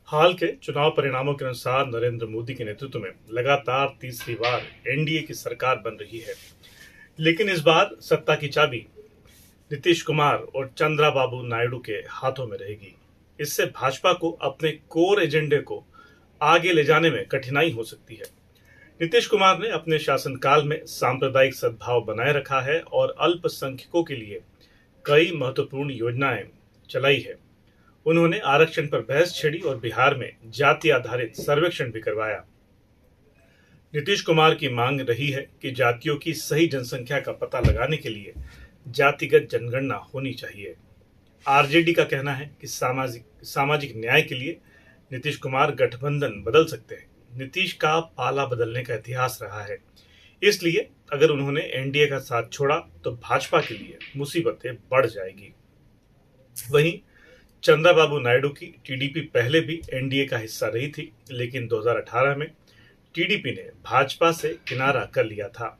हाल के चुनाव परिणामों के अनुसार नरेंद्र मोदी के नेतृत्व में लगातार तीसरी बार एनडीए की सरकार बन रही है। लेकिन इस बार सत्ता की चाबी नीतीश कुमार और चंद्राबाबू नायडू के हाथों में रहेगी। इससे भाजपा को अपने कोर एजेंडे को आगे ले जाने में कठिनाई हो सकती है। नीतीश कुमार ने अपने शासनकाल में सांप्रदायिक सद्भाव बनाए रखा है और अल्पसंख्यकों के लिए कई महत्वपूर्ण योजनाएं चलाई है। उन्होंने आरक्षण पर बहस छेड़ी और बिहार में जाति आधारित सर्वेक्षण भी करवाया। नीतीश कुमार की मांग रही है कि जातियों की सही जनसंख्या का पता लगाने के लिए जातिगत जनगणना होनी चाहिए। आरजेडी का कहना है कि सामाजिक न्याय के लिए नीतीश कुमार गठबंधन बदल सकते हैं। नीतीश का पाला बदलने का इतिहास रहा है, इसलिए अगर उन्होंने एनडीए का साथ छोड़ा तो भाजपा के लिए मुसीबतें बढ़ जाएगी। वहीं चंद्राबाबू नायडू की टीडीपी पहले भी एनडीए का हिस्सा रही थी, लेकिन 2018 में टीडीपी ने भाजपा से किनारा कर लिया था।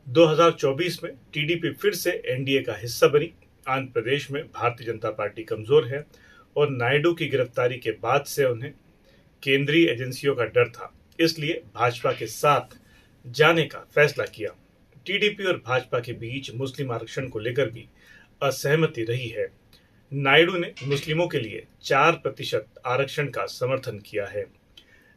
2024 में टीडीपी फिर से एनडीए का हिस्सा बनी। आंध्र प्रदेश में भारतीय जनता पार्टी कमजोर है और नायडू की गिरफ्तारी के बाद से उन्हें केंद्रीय एजेंसियों का डर था, इसलिए भाजपा के साथ जाने का फैसला किया। टीडीपी और भाजपा के बीच मुस्लिम आरक्षण को लेकर भी असहमति रही है। नायडू ने मुस्लिमों के लिए 4% आरक्षण का समर्थन किया है।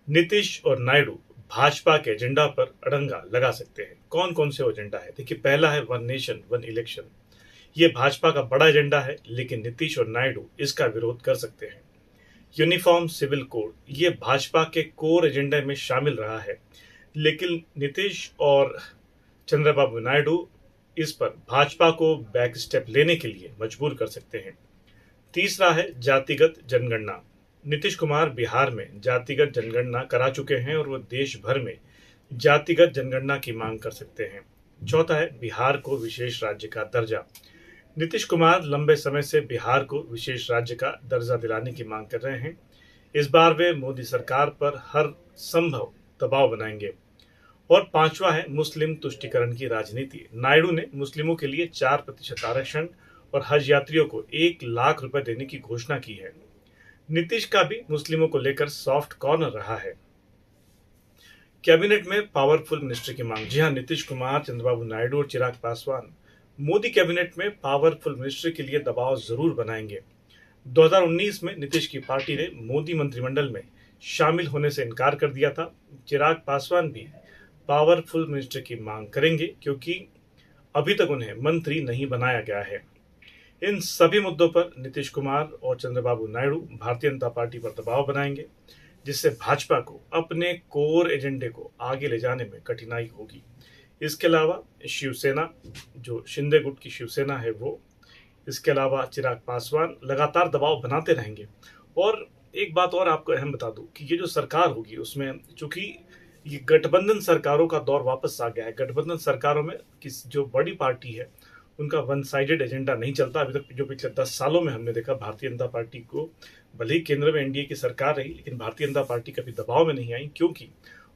नीतीश और नायडू भाजपा के एजेंडा पर अड़ंगा लगा सकते हैं। कौन कौन से एजेंडा है? देखिए, पहला है वन नेशन वन इलेक्शन। ये भाजपा का बड़ा एजेंडा है, लेकिन नीतीश और नायडू इसका विरोध कर सकते हैं। यूनिफॉर्म सिविल कोड, ये भाजपा के कोर एजेंडा में शामिल रहा है, लेकिन नीतीश और चंद्रबाबू नायडू इस पर भाजपा को बैक स्टेप लेने के लिए मजबूर कर सकते हैं। तीसरा है जातिगत जनगणना। नीतीश कुमार बिहार में जातिगत जनगणना करा चुके हैं और वो देश भर में जातिगत जनगणना की मांग कर सकते हैं। चौथा है बिहार को विशेष राज्य का दर्जा। नीतीश कुमार लंबे समय से बिहार को विशेष राज्य का दर्जा दिलाने की मांग कर रहे हैं। इस बार वे मोदी सरकार पर हर संभव दबाव बनाएंगे। और पांचवा है मुस्लिम तुष्टीकरण की राजनीति। नायडू ने मुस्लिमों के लिए 4% आरक्षण और हज यात्रियों को 1 लाख रुपए देने की घोषणा की है। नीतीश का भी मुस्लिमों को लेकर सॉफ्ट कॉर्नर रहा है। कैबिनेट में पावरफुल मिनिस्टर की मांग। जी हां, नीतीश कुमार, चंद्रबाबू नायडू और चिराग पासवान मोदी कैबिनेट में पावरफुल मिनिस्टर के लिए दबाव जरूर बनाएंगे। 2019 में नीतीश की पार्टी ने मोदी मंत्रिमंडल में शामिल होने से इनकार कर दिया था। चिराग पासवान भी पावरफुल मिनिस्टर की मांग करेंगे, क्योंकि अभी तक उन्हें मंत्री नहीं बनाया गया है। इन सभी मुद्दों पर नीतीश कुमार और चंद्रबाबू नायडू भारतीय जनता पार्टी पर दबाव बनाएंगे, जिससे भाजपा को अपने कोर एजेंडे को आगे ले जाने में कठिनाई होगी। इसके अलावा शिवसेना, जो शिंदे गुट की शिवसेना है वो, इसके अलावा चिराग पासवान लगातार दबाव बनाते रहेंगे। और एक बात और आपको अहम बता दूं कि ये जो सरकार होगी उसमें, चूंकि ये गठबंधन सरकारों का दौर वापस आ गया है, गठबंधन सरकारों में किस जो बड़ी पार्टी है उनका वन साइडेड एजेंडा नहीं चलता। अभी तक जो पिछले 10 सालों में हमने देखा, भारतीय जनता पार्टी को भले ही केंद्र में एनडीए की सरकार रही, लेकिन भारतीय जनता पार्टी कभी दबाव में नहीं आई, क्योंकि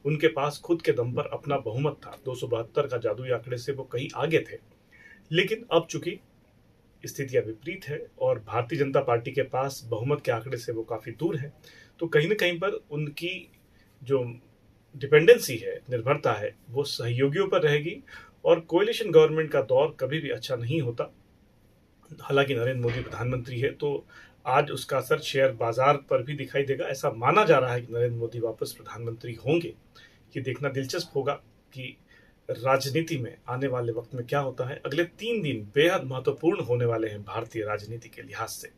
उनके पास खुद के दम पर अपना बहुमत था। 272 का जादुई आंकड़े से वो कहीं आगे थे। लेकिन अब चूंकि स्थितियां विपरीत है और भारतीय जनता पार्टी के पास बहुमत के आंकड़े से वो काफी दूर है, तो कहीं ना कहीं पर उनकी जो डिपेंडेंसी है, निर्भरता है, वो सहयोगियों पर रहेगी। और कोalition गवर्नमेंट का दौर कभी भी अच्छा नहीं होता। हालांकि नरेंद्र मोदी प्रधानमंत्री है, तो आज उसका असर शेयर बाजार पर भी दिखाई देगा। ऐसा माना जा रहा है कि नरेंद्र मोदी वापस प्रधानमंत्री होंगे। ये देखना दिलचस्प होगा कि राजनीति में आने वाले वक्त में क्या होता है। अगले 3 दिन बेहद महत्वपूर्ण होने वाले हैं भारतीय राजनीति के लिहाज से।